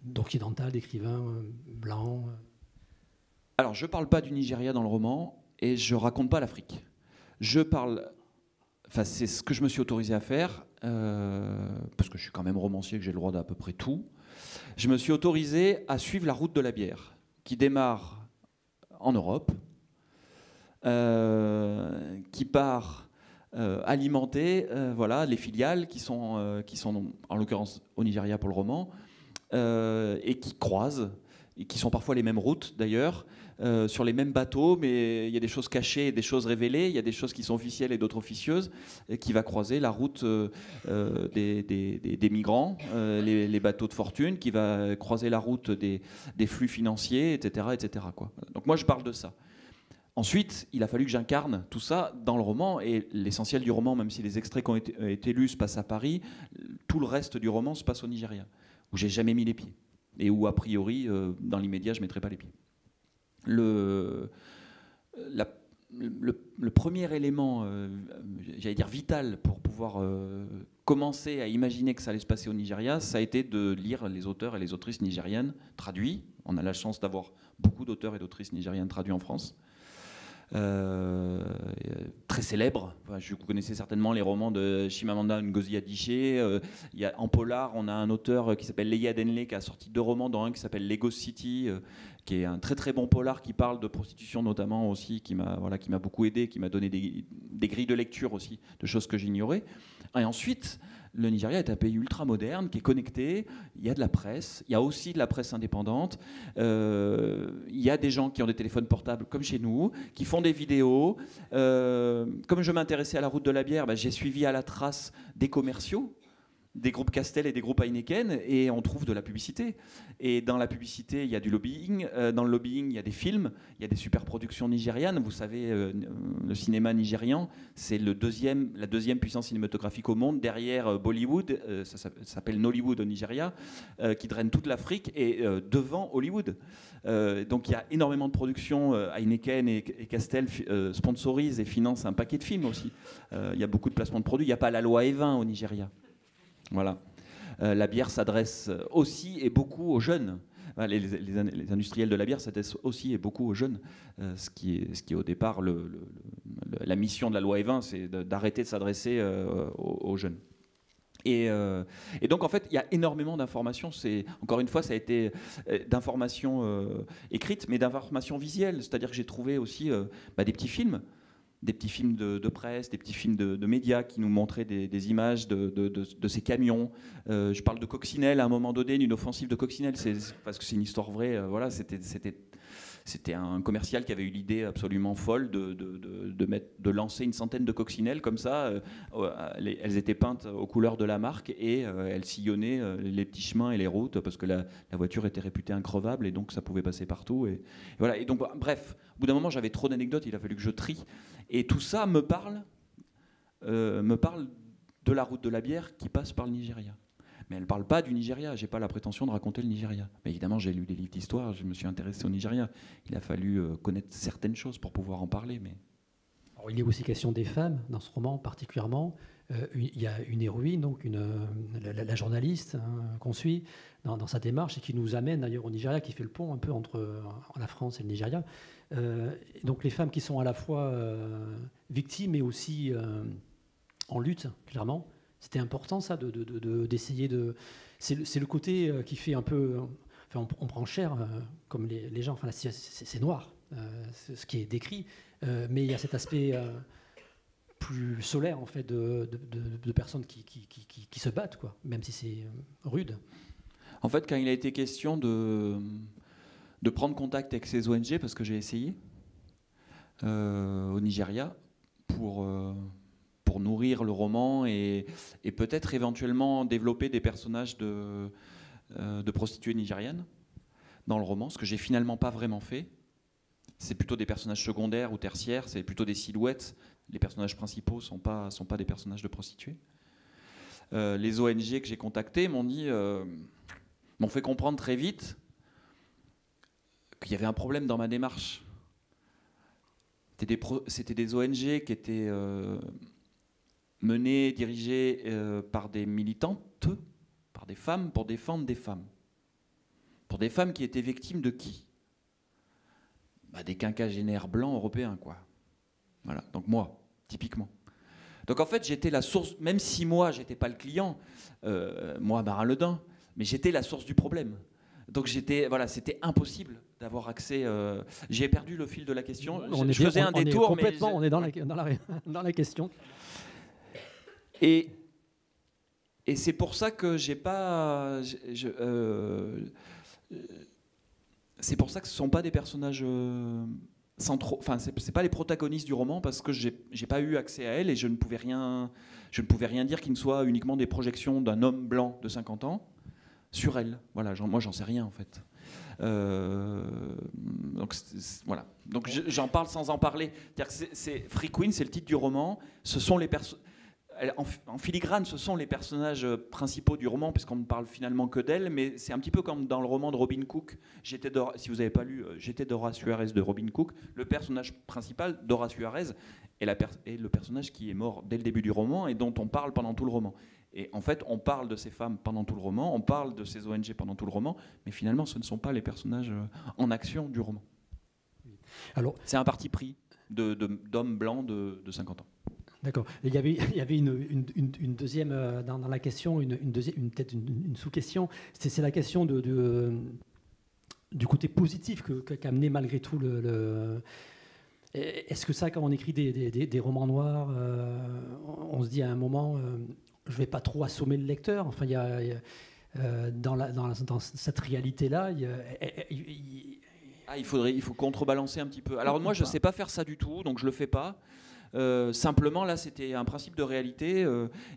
d'occidental, d'écrivain blanc. Alors, je ne parle pas du Nigeria dans le roman et je ne raconte pas l'Afrique. C'est ce que je me suis autorisé à faire, parce que je suis quand même romancier, que j'ai le droit d'à peu près tout. Je me suis autorisé à suivre la route de la bière, qui démarre en Europe, qui part alimenter les filiales qui sont en l'occurrence au Nigeria pour le roman, et qui croisent, et qui sont parfois les mêmes routes d'ailleurs, sur les mêmes bateaux, mais il y a des choses cachées et des choses révélées, il y a des choses qui sont officielles et d'autres officieuses, et qui va croiser la route des migrants, les bateaux de fortune, qui va croiser la route des flux financiers, etc. etc. quoi. Donc moi je parle de ça. Ensuite, il a fallu que j'incarne tout ça dans le roman, et l'essentiel du roman, même si les extraits qui ont été lus se passent à Paris, tout le reste du roman se passe au Nigeria, où j'ai jamais mis les pieds, et où a priori, dans l'immédiat, je ne mettrai pas les pieds. Le premier élément, j'allais dire vital, pour pouvoir commencer à imaginer que ça allait se passer au Nigeria, ça a été de lire les auteurs et les autrices nigériennes traduits. On a la chance d'avoir beaucoup d'auteurs et d'autrices nigériennes traduits en France. Très célèbres. Enfin, vous connaissez certainement les romans de Chimamanda Ngozi Adichie. En polar, on a un auteur qui s'appelle Leia Denley qui a sorti 2 romans, dont un qui s'appelle Lagos City, qui est un très très bon polar qui parle de prostitution notamment aussi, qui m'a beaucoup aidé, qui m'a donné des grilles de lecture aussi, de choses que j'ignorais. Et ensuite, le Nigeria est un pays ultra moderne, qui est connecté, il y a de la presse, il y a aussi de la presse indépendante, il y a des gens qui ont des téléphones portables comme chez nous, qui font des vidéos. Comme je m'intéressais à la route de la bière, j'ai suivi à la trace des commerciaux, des groupes Castel et des groupes Heineken, et on trouve de la publicité. Et dans la publicité, il y a du lobbying. Dans le lobbying, il y a des films, il y a des super productions nigérianes. Vous savez, le cinéma nigérian, c'est la deuxième puissance cinématographique au monde, derrière Bollywood, ça s'appelle Nollywood au Nigeria, qui draine toute l'Afrique, et devant Hollywood. Donc il y a énormément de productions. Heineken et Castel sponsorisent et financent un paquet de films aussi. Il y a beaucoup de placements de produits. Il n'y a pas la loi E20 au Nigeria. Voilà. La bière s'adresse aussi et beaucoup aux jeunes. Les industriels de la bière s'adressent aussi et beaucoup aux jeunes. Ce qui est au départ la mission de la loi E20, c'est d'arrêter de s'adresser aux jeunes. Et donc en fait, il y a énormément d'informations. Encore une fois, ça a été d'informations écrites, mais d'informations visuelles. C'est-à-dire que j'ai trouvé aussi des petits films. Des petits films de presse, des petits films de médias qui nous montraient des images de ces camions. Je parle de Coccinelle à un moment donné, d'une offensive de Coccinelle, parce que c'est une histoire vraie. Voilà, c'était un commercial qui avait eu l'idée absolument folle de lancer une centaine de coccinelles comme ça. Elles étaient peintes aux couleurs de la marque, et elles sillonnaient les petits chemins et les routes, parce que la voiture était réputée increvable, et donc ça pouvait passer partout. Et voilà. Et donc, bref, au bout d'un moment, j'avais trop d'anecdotes, il a fallu que je trie. Et tout ça me parle de la route de la bière qui passe par le Nigeria. Mais elle ne parle pas du Nigeria. Je n'ai pas la prétention de raconter le Nigeria. Mais évidemment, j'ai lu des livres d'histoire, je me suis intéressé au Nigeria. Il a fallu connaître certaines choses pour pouvoir en parler. Mais... Alors, il y a aussi question des femmes dans ce roman particulièrement. Il y a une héroïne, donc la journaliste qu'on suit dans sa démarche, et qui nous amène d'ailleurs au Nigeria, qui fait le pont un peu entre la France et le Nigeria. Donc les femmes qui sont à la fois victimes et aussi en lutte, clairement. C'était important ça, d'essayer de... C'est le côté qui fait un peu... Enfin, on prend cher comme les gens. Enfin, c'est noir, ce qui est décrit. Mais il y a cet aspect plus solaire, en fait, de personnes qui se battent, quoi, même si c'est rude. En fait, quand il a été question de prendre contact avec ces ONG, parce que j'ai essayé, au Nigeria, pour nourrir le roman et peut-être éventuellement développer des personnages de prostituées nigérianes dans le roman, ce que j'ai finalement pas vraiment fait. C'est plutôt des personnages secondaires ou tertiaires, c'est plutôt des silhouettes. Les personnages principaux sont pas des personnages de prostituées. Les ONG que j'ai contactées m'ont fait comprendre très vite qu'il y avait un problème dans ma démarche. C'était des ONG qui étaient menées, dirigées par des militantes, par des femmes, pour défendre des femmes. Pour des femmes qui étaient victimes de qui ? Des quinquagénaires blancs européens, quoi. Voilà, donc moi, typiquement. Donc en fait, j'étais la source, même si moi, j'étais pas le client, moi, Marin Ledin, mais j'étais la source du problème. Donc c'était impossible d'avoir accès. J'ai perdu le fil de la question. Je faisais un détour, complètement, mais on est dans la question. Et c'est pour ça que j'ai pas. C'est pour ça que ce sont pas des personnages centraux. Enfin, c'est pas les protagonistes du roman, parce que j'ai pas eu accès à elles, et je ne pouvais rien dire qui ne soit uniquement des projections d'un homme blanc de 50 ans sur elle. Voilà, moi j'en sais rien en fait. Donc Donc voilà. Donc j'en parle sans en parler. Free Queen, c'est le titre du roman. Ce sont les en filigrane, ce sont les personnages principaux du roman, puisqu'on ne parle finalement que d'elle, mais c'est un petit peu comme dans le roman de Robin Cook. Si vous n'avez pas lu J'étais Dora Suarez de Robin Cook, le personnage principal, Dora Suarez, est le personnage qui est mort dès le début du roman et dont on parle pendant tout le roman. Et en fait, on parle de ces femmes pendant tout le roman, on parle de ces ONG pendant tout le roman, mais finalement, ce ne sont pas les personnages en action du roman. Alors, c'est un parti pris d'hommes blancs de 50 ans. D'accord. Il y avait une deuxième, dans la question, peut-être une sous-question. C'est la question du côté positif qu'a amené malgré tout Est-ce que ça, quand on écrit des romans noirs, on se dit à un moment, je ne vais pas trop assommer le lecteur. Enfin, dans cette réalité-là, il faut contrebalancer un petit peu. Alors moi, je ne sais pas faire ça du tout, donc je ne le fais pas. Simplement, là, c'était un principe de réalité.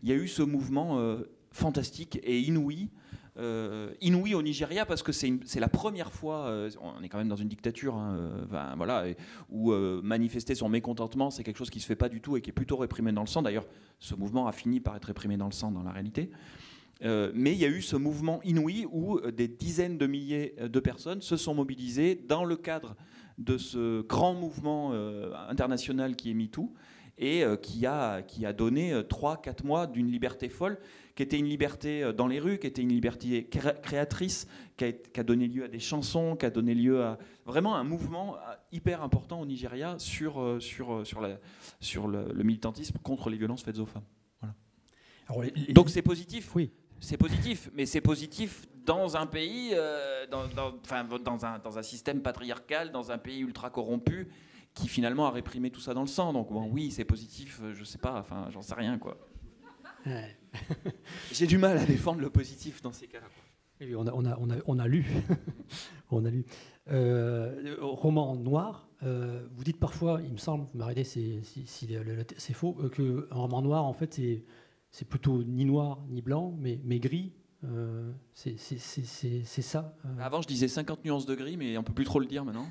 Il y a eu ce mouvement fantastique et inouï au Nigeria, parce que c'est la première fois, on est quand même dans une dictature, où manifester son mécontentement, c'est quelque chose qui ne se fait pas du tout et qui est plutôt réprimé dans le sang. D'ailleurs, ce mouvement a fini par être réprimé dans le sang dans la réalité. Mais il y a eu ce mouvement inouï où des dizaines de milliers de personnes se sont mobilisées dans le cadre de ce grand mouvement international qui est MeToo, et qui a donné 3-4 mois d'une liberté folle, qui était une liberté dans les rues, qui était une liberté créatrice, qui a donné lieu à des chansons, qui a donné lieu à vraiment un mouvement hyper important au Nigeria sur le militantisme contre les violences faites aux femmes. Voilà. Alors, donc c'est positif. Oui. C'est positif, mais c'est positif dans un pays, dans un système patriarcal, dans un pays ultra corrompu, qui finalement a réprimé tout ça dans le sang. Donc bon, oui, c'est positif, je sais pas, enfin, j'en sais rien, quoi. J'ai du mal à défendre le positif dans ces cas-là, quoi. Oui, on a lu, on a lu. Roman noir. Vous dites parfois, il me semble, vous m'arrêtez si c'est faux, qu'un roman noir, en fait, c'est plutôt ni noir ni blanc, mais gris. C'est ça. Avant, je disais 50 nuances de gris, mais on peut plus trop le dire maintenant.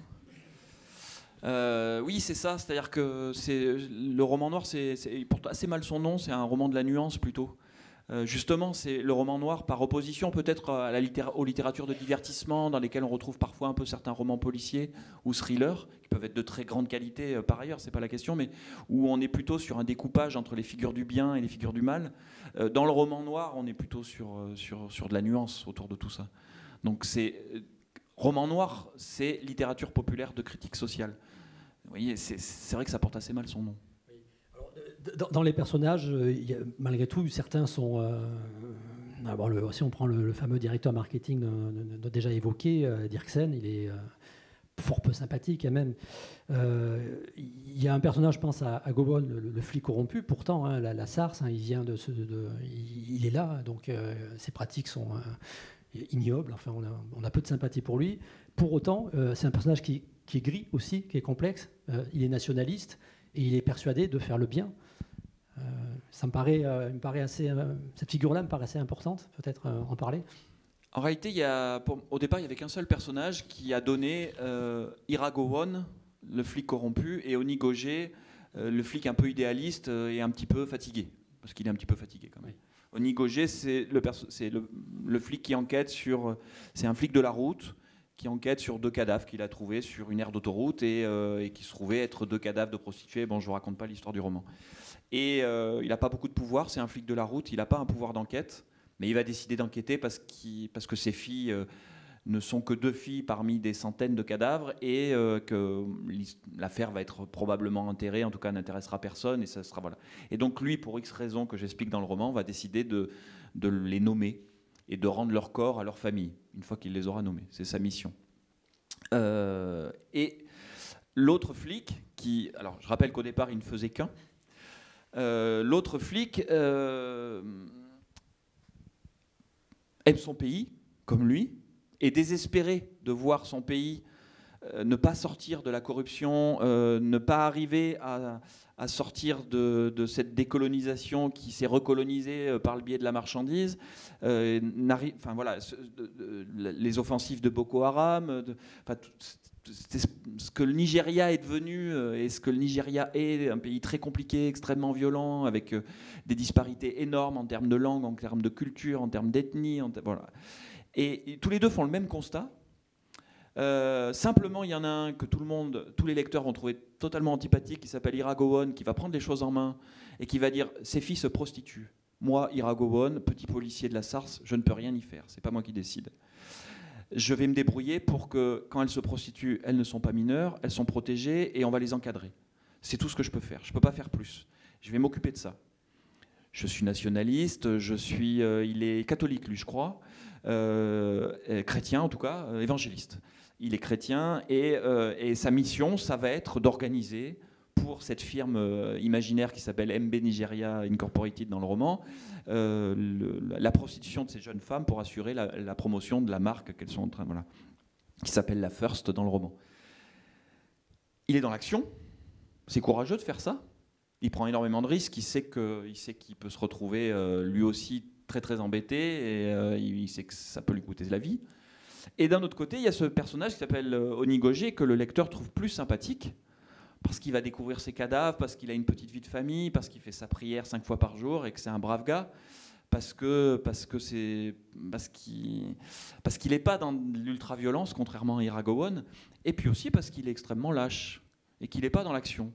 Oui, c'est ça. C'est-à-dire que le roman noir, il porte assez mal son nom. C'est un roman de la nuance plutôt. Justement, c'est le roman noir par opposition peut-être aux littératures de divertissement, dans lesquelles on retrouve parfois un peu certains romans policiers ou thrillers, qui peuvent être de très grande qualité par ailleurs, c'est pas la question, mais où on est plutôt sur un découpage entre les figures du bien et les figures du mal. Dans le roman noir, on est plutôt sur de la nuance autour de tout ça. Donc roman noir, c'est littérature populaire de critique sociale. Vous voyez, c'est vrai que ça porte assez mal son nom. Dans les personnages, malgré tout, certains sont... si on prend le fameux directeur marketing déjà évoqué, Dirksen, il est fort peu sympathique. Et même, il y a un personnage, je pense, à Gobon, le flic corrompu. Pourtant, la SARS, il vient il est là, donc ses pratiques sont ignobles. Enfin, on a peu de sympathie pour lui. Pour autant, c'est un personnage qui est gris aussi, qui est complexe. Il est nationaliste et il est persuadé de faire le bien. Ça me paraît assez. Cette figure-là me paraissait importante, peut-être en parler. En réalité, au départ, il n'y avait qu'un seul personnage qui a donné Ira Gowon, le flic corrompu, et Oni Gogé, le flic un peu idéaliste et un petit peu fatigué, parce qu'il est un petit peu fatigué quand même. Oui. Oni Gogé, c'est le flic qui enquête sur. C'est un flic de la route qui enquête sur 2 cadavres qu'il a trouvés sur une aire d'autoroute et qui se trouvaient être 2 cadavres de prostituées. Bon, je ne vous raconte pas l'histoire du roman. Et il n'a pas beaucoup de pouvoir, c'est un flic de la route, il n'a pas un pouvoir d'enquête, mais il va décider d'enquêter parce que ses filles ne sont que 2 filles parmi des centaines de cadavres et que l'affaire va être probablement enterrée, en tout cas n'intéressera personne. Et ça sera, voilà. Et donc lui, pour X raisons que j'explique dans le roman, va décider de les nommer et de rendre leur corps à leur famille, une fois qu'il les aura nommés. C'est sa mission. Et l'autre flic, alors je rappelle qu'au départ, il ne faisait qu'un. L'autre flic aime son pays, comme lui, est désespéré de voir son pays ne pas sortir de la corruption, ne pas arriver à sortir de cette décolonisation qui s'est recolonisée par le biais de la marchandise, enfin, voilà, les offensives de Boko Haram, ce que le Nigeria est devenu et ce que le Nigeria est, un pays très compliqué, extrêmement violent, avec des disparités énormes en termes de langue, en termes de culture, en termes d'ethnie. Voilà. Et tous les deux font le même constat. Simplement, il y en a un que tous les lecteurs vont trouver totalement antipathique, qui s'appelle Ira Gowon, qui va prendre les choses en main et qui va dire « ces filles se prostituent. Moi, Ira Gowon, petit policier de la SARS, je ne peux rien y faire. C'est pas moi qui décide. Je vais me débrouiller pour que, quand elles se prostituent, elles ne sont pas mineures, elles sont protégées et on va les encadrer. C'est tout ce que je peux faire. Je ne peux pas faire plus. Je vais m'occuper de ça. Je suis nationaliste, il est catholique, lui, je crois, chrétien en tout cas, évangéliste. Il est chrétien et sa mission, ça va être d'organiser pour cette firme imaginaire qui s'appelle MB Nigeria Incorporated dans le roman, la prostitution de ces jeunes femmes pour assurer la promotion de la marque qu'elles sont en train, voilà, qui s'appelle la First dans le roman. Il est dans l'action, c'est courageux de faire ça. Il prend énormément de risques, il sait qu'il peut se retrouver lui aussi très très embêté et il sait que ça peut lui coûter la vie. Et d'un autre côté, il y a ce personnage qui s'appelle Onigogé que le lecteur trouve plus sympathique parce qu'il va découvrir ses cadavres, parce qu'il a une petite vie de famille, parce qu'il fait sa prière 5 fois par jour et que c'est un brave gars, parce qu'il n'est pas dans l'ultra-violence contrairement à Ira Gowon, et puis aussi parce qu'il est extrêmement lâche et qu'il n'est pas dans l'action.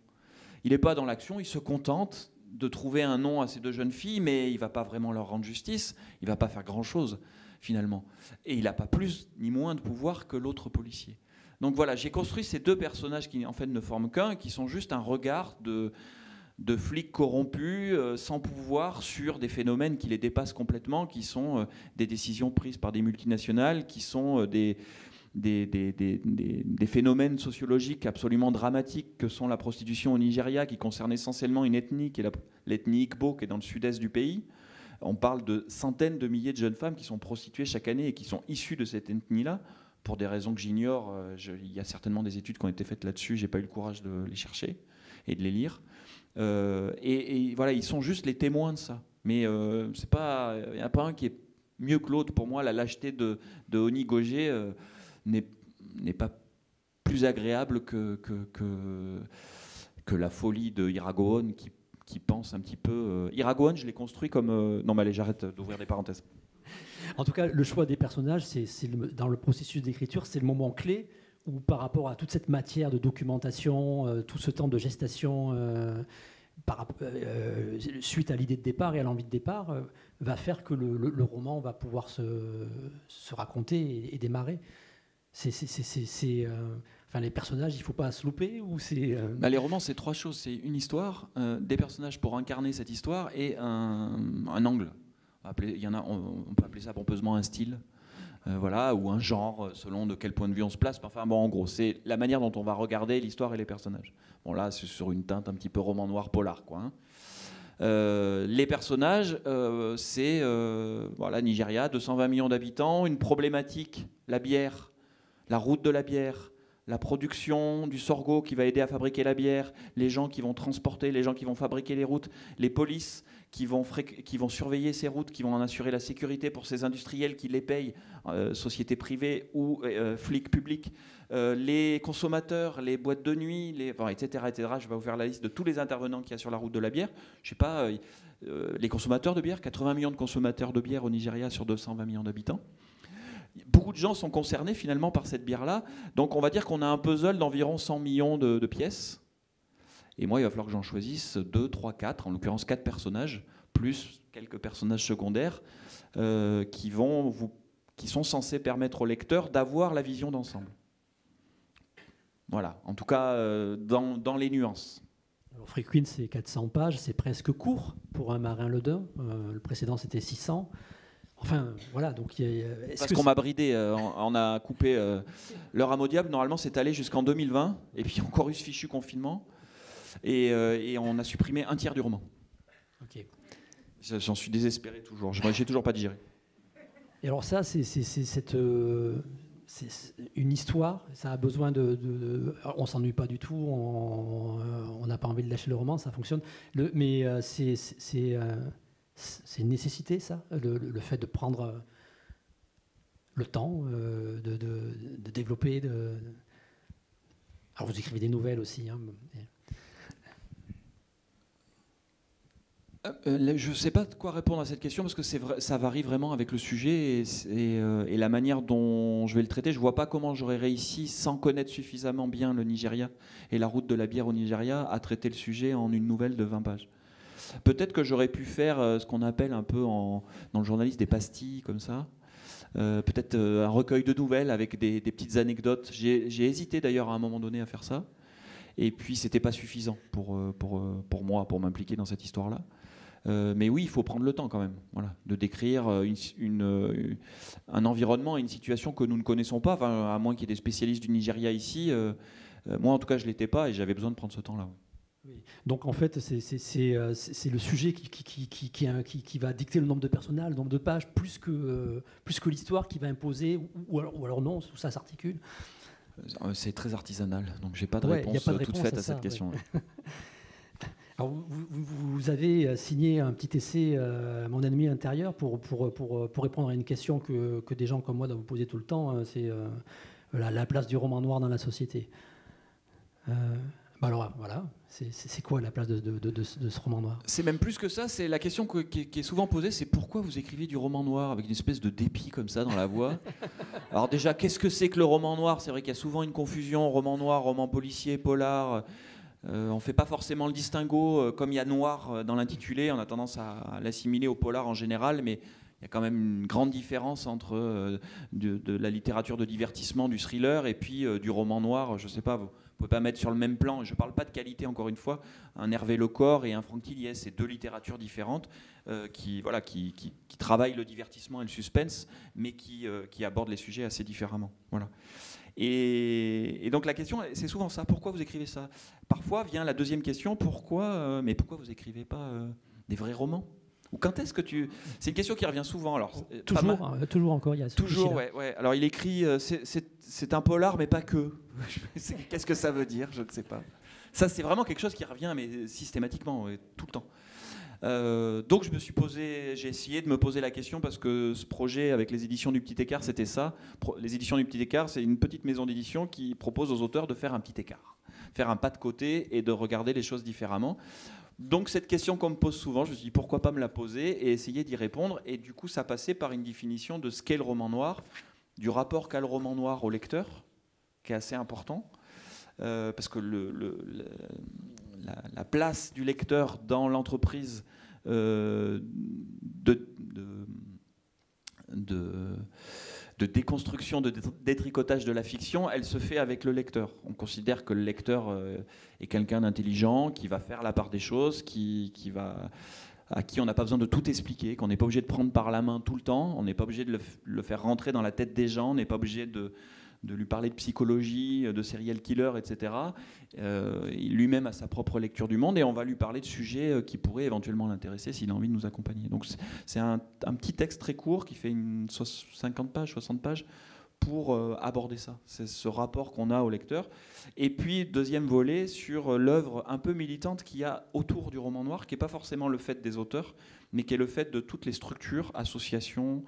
Il n'est pas dans l'action, il se contente de trouver un nom à ces deux jeunes filles, mais il ne va pas vraiment leur rendre justice, il ne va pas faire grand-chose, finalement. Et il n'a pas plus ni moins de pouvoir que l'autre policier. Donc voilà, j'ai construit ces deux personnages qui, en fait, ne forment qu'un, qui sont juste un regard de flics corrompus, sans pouvoir, sur des phénomènes qui les dépassent complètement, qui sont des décisions prises par des multinationales, qui sont des phénomènes sociologiques absolument dramatiques que sont la prostitution au Nigeria, qui concerne essentiellement une ethnie, qui est l'ethnie Igbo, qui est dans le sud-est du pays. On parle de centaines de milliers de jeunes femmes qui sont prostituées chaque année et qui sont issues de cette ethnie-là, pour des raisons que j'ignore. Il y a certainement des études qui ont été faites là-dessus, j'ai pas eu le courage de les chercher et de les lire. Et voilà, ils sont juste les témoins de ça. Mais il n'y en a pas un qui est mieux que l'autre. Pour moi, la lâcheté de Onigogé n'est pas plus agréable que la folie de Ira Gowon qui pense un petit peu... Ira Gowon, je l'ai construit comme... Non mais allez, j'arrête d'ouvrir des parenthèses. En tout cas, le choix des personnages, dans le processus d'écriture, c'est le moment clé où par rapport à toute cette matière de documentation, tout ce temps de gestation, suite à l'idée de départ et à l'envie de départ, va faire que le roman va pouvoir se raconter et démarrer. Enfin, les personnages, il ne faut pas se louper ou c'est... Les romans, c'est trois choses. C'est une histoire, des personnages pour incarner cette histoire et un angle. On peut appeler ça pompeusement un style, voilà, ou un genre, selon de quel point de vue on se place. Enfin, bon, en gros, c'est la manière dont on va regarder l'histoire et les personnages. Bon, là, c'est sur une teinte un petit peu roman noir polar, quoi. Hein. Les personnages, c'est voilà, Nigeria, 220 millions d'habitants, une problématique, la bière, la route de la bière, la production du sorgho qui va aider à fabriquer la bière, les gens qui vont transporter, les gens qui vont fabriquer les routes, les polices qui vont surveiller ces routes, qui vont en assurer la sécurité pour ces industriels qui les payent, sociétés privées ou flics publics, les consommateurs, les boîtes de nuit, etc., etc. Je vais vous faire la liste de tous les intervenants qu'il y a sur la route de la bière. Je sais pas, les consommateurs de bière, 80 millions de consommateurs de bière au Nigeria sur 220 millions d'habitants. Beaucoup de gens sont concernés finalement par cette bière-là. Donc on va dire qu'on a un puzzle d'environ 100 millions de pièces. Et moi, il va falloir que j'en choisisse 2, 3, 4, en l'occurrence 4 personnages, plus quelques personnages secondaires qui sont censés permettre au lecteur d'avoir la vision d'ensemble. Voilà, en tout cas dans les nuances. Alors, Free Queen, c'est 400 pages, c'est presque court pour un Marin Le Dain. Le précédent, c'était 600. Enfin, voilà. Donc, parce qu'on m'a bridé, on a coupé Le Rameau Diable. Normalement, c'est allé jusqu'en 2020. Et puis, encore eu ce fichu confinement. Et on a supprimé un tiers du roman. Ok. J'en suis désespéré toujours. J'ai toujours pas digéré. Et alors ça, c'est une histoire, ça a besoin on s'ennuie pas du tout, on n'a pas envie de lâcher le roman, ça fonctionne. Mais c'est une nécessité, ça, le fait de prendre le temps de développer. Alors vous écrivez des nouvelles aussi. Hein. Je ne sais pas de quoi répondre à cette question parce que ça varie vraiment avec le sujet et la manière dont je vais le traiter. Je ne vois pas comment j'aurais réussi, sans connaître suffisamment bien le Nigeria et la route de la bière au Nigeria, à traiter le sujet en une nouvelle de 20 pages. Peut-être que j'aurais pu faire ce qu'on appelle un peu dans le journalisme des pastilles comme ça. Peut-être un recueil de nouvelles avec des petites anecdotes. J'ai hésité d'ailleurs à un moment donné à faire ça. Et puis c'était pas suffisant pour moi, pour m'impliquer dans cette histoire-là. Mais oui, il faut prendre le temps quand même, voilà, de décrire un environnement et une situation que nous ne connaissons pas, à moins qu'il y ait des spécialistes du Nigeria ici. Moi, en tout cas, je ne l'étais pas et j'avais besoin de prendre ce temps-là. Oui. Donc, en fait, c'est le sujet qui va dicter le nombre de personnages, le nombre de pages, plus que l'histoire qui va imposer, ou alors non, tout ça s'articule. C'est très artisanal, donc j'ai pas de réponse toute faite à cette question. Ouais. Alors, vous avez signé un petit essai, Mon ennemi intérieur, pour répondre à une question que des gens comme moi doivent vous poser tout le temps. C'est la place du roman noir dans la société. Alors voilà, c'est quoi la place de ce roman noir? C'est même plus que ça, c'est la question qui est souvent posée, c'est pourquoi vous écrivez du roman noir avec une espèce de dépit comme ça dans la voix. Alors déjà, qu'est-ce que c'est que le roman noir? C'est vrai qu'il y a souvent une confusion, roman noir, roman policier, polar. On ne fait pas forcément le distinguo, comme il y a noir dans l'intitulé, on a tendance à l'assimiler au polar en général, mais il y a quand même une grande différence entre de la littérature de divertissement, du thriller, et puis du roman noir. Je ne sais pas, vous ne pouvez pas mettre sur le même plan, je ne parle pas de qualité encore une fois, un Hervé Lecor et un Franck Tilliez, c'est deux littératures différentes qui travaillent le divertissement et le suspense, mais qui abordent les sujets assez différemment. Voilà. Et donc la question, c'est souvent ça, pourquoi vous écrivez ça? Parfois vient la deuxième question, pourquoi vous écrivez pas des vrais romans? Ou quand est-ce que c'est une question qui revient souvent. Alors, toujours encore, il y a ce toujours, ouais. Alors il écrit, c'est un polar, mais pas que. Qu'est-ce que ça veut dire? Je ne sais pas. Ça, c'est vraiment quelque chose qui revient, mais systématiquement, tout le temps. Donc j'ai essayé de me poser la question parce que ce projet avec les éditions du Petit Écart, c'était ça. Les éditions du Petit Écart, c'est une petite maison d'édition qui propose aux auteurs de faire un petit écart, faire un pas de côté et de regarder les choses différemment. Donc cette question qu'on me pose souvent, je me suis dit pourquoi pas me la poser et essayer d'y répondre. Et du coup, ça passait par une définition de ce qu'est le roman noir, du rapport qu'a le roman noir au lecteur, qui est assez important, parce que la place du lecteur dans l'entreprise de déconstruction, de détricotage de la fiction, elle se fait avec le lecteur. On considère que le lecteur est quelqu'un d'intelligent, qui va faire la part des choses, à qui on n'a pas besoin de tout expliquer, qu'on n'est pas obligé de prendre par la main tout le temps, on n'est pas obligé de le faire rentrer dans la tête des gens, on n'est pas obligé de lui parler de psychologie, de serial killer, etc. Lui-même a sa propre lecture du monde et on va lui parler de sujets qui pourraient éventuellement l'intéresser s'il a envie de nous accompagner. Donc c'est un petit texte très court qui fait 50 pages, 60 pages pour aborder ça. C'est ce rapport qu'on a au lecteur. Et puis, deuxième volet, sur l'œuvre un peu militante qu'il y a autour du roman noir, qui n'est pas forcément le fait des auteurs, mais qui est le fait de toutes les structures, associations,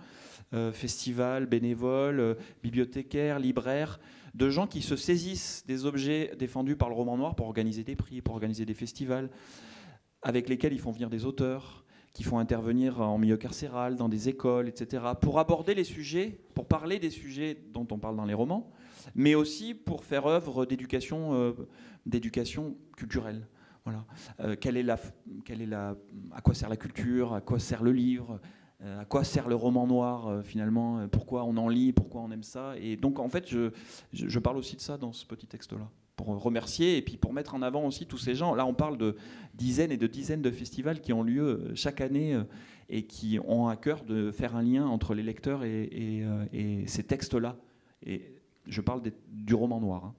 festivals, bénévoles, bibliothécaires, libraires, de gens qui se saisissent des objets défendus par le roman noir pour organiser des prix, pour organiser des festivals, avec lesquels ils font venir des auteurs, qui font intervenir en milieu carcéral, dans des écoles, etc., pour aborder les sujets, pour parler des sujets dont on parle dans les romans, mais aussi pour faire œuvre d'éducation culturelle. Voilà. À quoi sert la culture? À quoi sert le livre? À quoi sert le roman noir finalement? Pourquoi on en lit? Pourquoi on aime ça? Et donc en fait, je parle aussi de ça dans ce petit texte-là, pour remercier et puis pour mettre en avant aussi tous ces gens. Là, on parle de dizaines et de dizaines de festivals qui ont lieu chaque année et qui ont à cœur de faire un lien entre les lecteurs et ces textes-là. Et je parle du roman noir. Hein.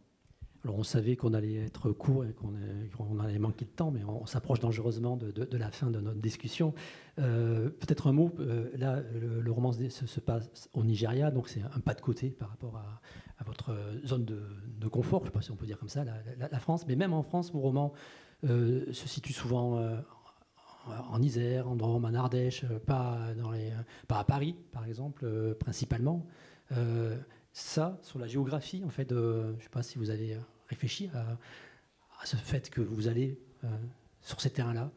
Alors on savait qu'on allait être court et qu'on allait manquer de temps, mais on s'approche dangereusement de la fin de notre discussion. Peut-être un mot, là le roman se passe au Nigeria, donc c'est un pas de côté par rapport à votre zone de confort, je ne sais pas si on peut dire comme ça, la France. Mais même en France, vos romans se situent souvent en Isère, en Drôme, en Ardèche, pas à Paris par exemple, principalement. Ça, sur la géographie, en fait, je ne sais pas si vous avez réfléchi à ce fait que vous allez sur ces terrains-là.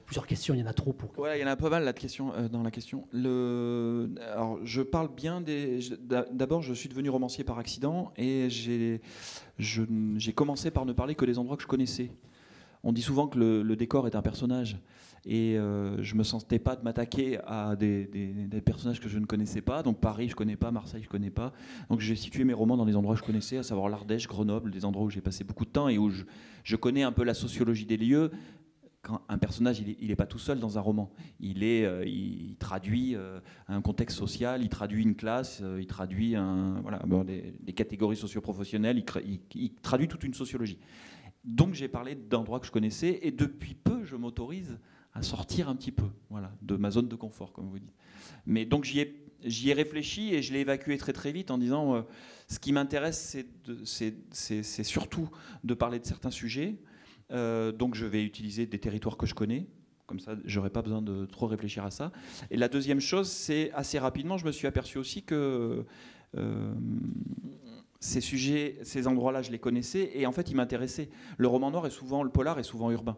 Plusieurs questions, il y en a trop pour. Ouais, il y en a pas mal là, de questions, dans la question. Alors, je parle bien D'abord, je suis devenu romancier par accident et j'ai commencé par ne parler que des endroits que je connaissais. On dit souvent que le décor est un personnage. Et je ne me sentais pas de m'attaquer à des personnages que je ne connaissais pas. Donc Paris, je ne connais pas. Marseille, je ne connais pas. Donc j'ai situé mes romans dans des endroits que je connaissais, à savoir l'Ardèche, Grenoble, des endroits où j'ai passé beaucoup de temps et où je connais un peu la sociologie des lieux. Quand un personnage, il n'est pas tout seul dans un roman. Il traduit un contexte social, il traduit une classe, il traduit des catégories socio-professionnelles, il traduit toute une sociologie. Donc j'ai parlé d'endroits que je connaissais et depuis peu, je m'autorise à sortir un petit peu, voilà, de ma zone de confort, comme vous dites. Mais donc j'y ai réfléchi et je l'ai évacué très très vite en disant ce qui m'intéresse, c'est surtout de parler de certains sujets. Donc je vais utiliser des territoires que je connais. Comme ça, j'aurais pas besoin de trop réfléchir à ça. Et la deuxième chose, c'est assez rapidement, je me suis aperçu aussi que ces sujets, ces endroits-là, je les connaissais et en fait, ils m'intéressaient. Le roman noir le polar est souvent urbain.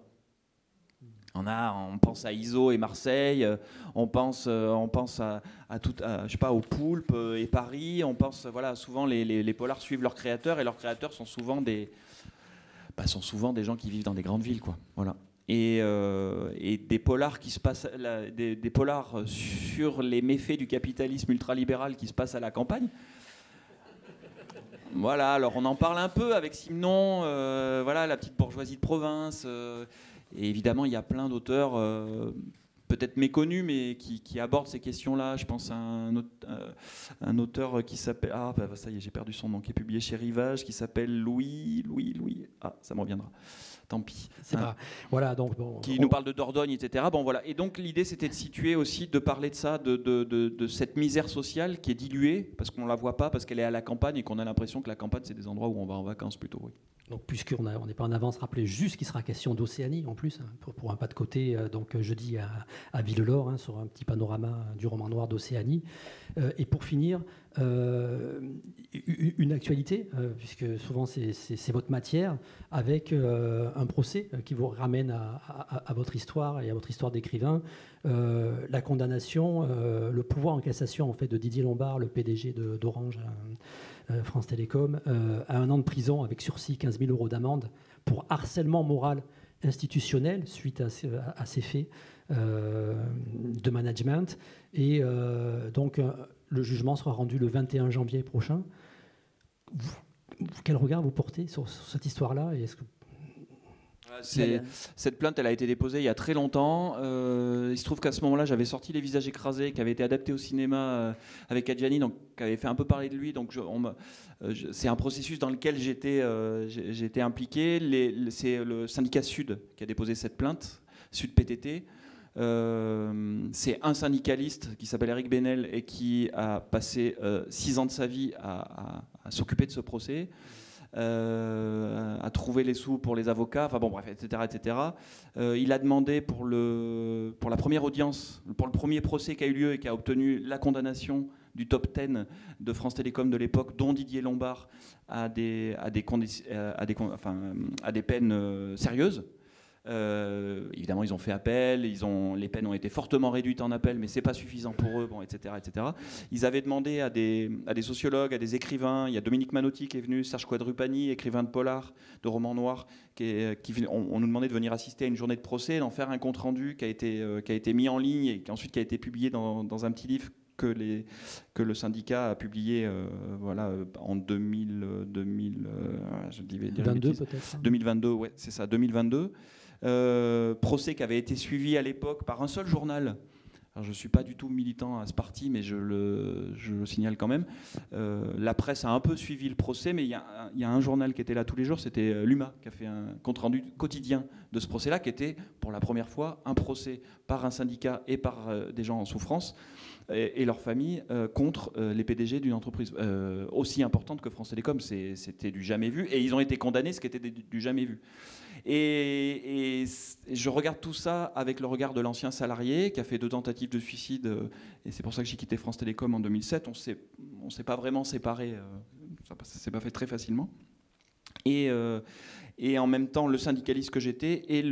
On pense à Iso et Marseille, on pense je sais pas, au Poulpe et Paris. On pense, voilà, souvent les polars suivent leurs créateurs et leurs créateurs sont souvent des gens qui vivent dans des grandes villes, quoi. Voilà. Et des polars qui se passent, des polars sur les méfaits du capitalisme ultralibéral qui se passent à la campagne. Voilà, alors on en parle un peu avec Simenon, voilà, la petite bourgeoisie de province. Et évidemment, il y a plein d'auteurs, peut-être méconnus, mais qui abordent ces questions-là. Je pense à un auteur qui s'appelle... ça y est, j'ai perdu son nom, qui est publié chez Rivage, qui s'appelle Louis... Ah, ça me reviendra. Tant pis. C'est pas... Voilà, donc... Bon, qui nous parle de Dordogne, etc. Bon, voilà. Et donc, l'idée, c'était de situer aussi, de parler de ça, de cette misère sociale qui est diluée, parce qu'on ne la voit pas, parce qu'elle est à la campagne, et qu'on a l'impression que la campagne, c'est des endroits où on va en vacances plutôt, oui. Donc, puisqu'on n'est pas en avance, rappelez juste qu'il sera question d'Océanie en plus, pour un pas de côté, donc jeudi à Villelor, sur un petit panorama du roman noir d'Océanie. Et pour finir, une actualité, puisque souvent c'est votre matière, avec un procès qui vous ramène à votre histoire et à votre histoire d'écrivain. La condamnation, le pouvoir en cassation en fait, de Didier Lombard, le PDG d'Orange, France Télécom, à 1 an de prison avec sursis, 15 000 € d'amende pour harcèlement moral institutionnel suite à ces faits de management. Et donc, le jugement sera rendu le 21 janvier prochain. Quel regard vous portez sur cette histoire-là et est-ce que cette plainte, elle a été déposée il y a très longtemps. Il se trouve qu'à ce moment-là, j'avais sorti Les Visages écrasés, qui avait été adapté au cinéma avec Adjani, donc qui avait fait un peu parler de lui. Donc c'est un processus dans lequel j'étais impliqué. C'est le syndicat Sud qui a déposé cette plainte, Sud PTT. C'est un syndicaliste qui s'appelle Eric Benel et qui a passé 6 ans de sa vie à s'occuper de ce procès. À trouver les sous pour les avocats, enfin bon bref, etc. etc. Il a demandé pour la première audience, pour le premier procès qui a eu lieu et qui a obtenu la condamnation du top 10 de France Télécom de l'époque, dont Didier Lombard, à des peines sérieuses. Évidemment, ils ont fait appel, les peines ont été fortement réduites en appel, mais c'est pas suffisant pour eux, bon, etc., etc. Ils avaient demandé à des sociologues, à des écrivains. Il y a Dominique Manotti qui est venu, Serge Quadrupani, écrivain de polar, de romans noirs, on nous demandait de venir assister à une journée de procès, d'en faire un compte rendu qui a été mis en ligne et qui ensuite qui a été publié dans un petit livre que le syndicat a publié en 2022 peut-être. 2022, ouais, c'est ça, 2022. Procès qui avait été suivi à l'époque par un seul journal. Alors, je ne suis pas du tout militant à ce parti, mais je le signale quand même. La presse a un peu suivi le procès, mais il y a un journal qui était là tous les jours, c'était l'UMA, qui a fait un compte-rendu quotidien de ce procès-là, qui était pour la première fois un procès par un syndicat et par des gens en souffrance et leurs familles contre les PDG d'une entreprise aussi importante que France Télécom. C'était du jamais vu, et ils ont été condamnés, ce qui était du jamais vu. Et je regarde tout ça avec le regard de l'ancien salarié qui a fait 2 tentatives de suicide, et c'est pour ça que j'ai quitté France Télécom en 2007. On s'est pas vraiment séparés, ça s'est pas fait très facilement. Et en même temps, le syndicaliste que j'étais et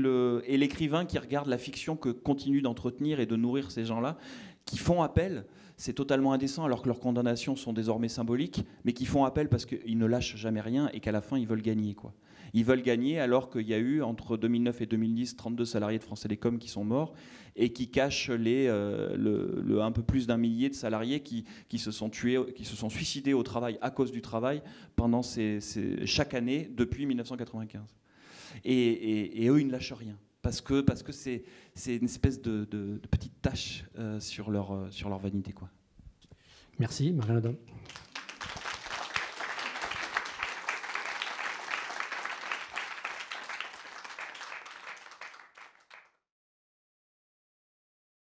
l'écrivain qui regarde la fiction que continue d'entretenir et de nourrir ces gens-là, qui font appel. C'est totalement indécent alors que leurs condamnations sont désormais symboliques, mais qui font appel parce qu'ils ne lâchent jamais rien et qu'à la fin, ils veulent gagner, quoi. Ils veulent gagner alors qu'il y a eu, entre 2009 et 2010, 32 salariés de France Télécom qui sont morts et qui cachent un peu plus d'un millier de salariés qui se sont tués, qui se sont suicidés au travail à cause du travail pendant chaque année depuis 1995. Et eux, ils ne lâchent rien. Parce que c'est une espèce de petite tache sur leur vanité, quoi. Merci, Marianne Adam.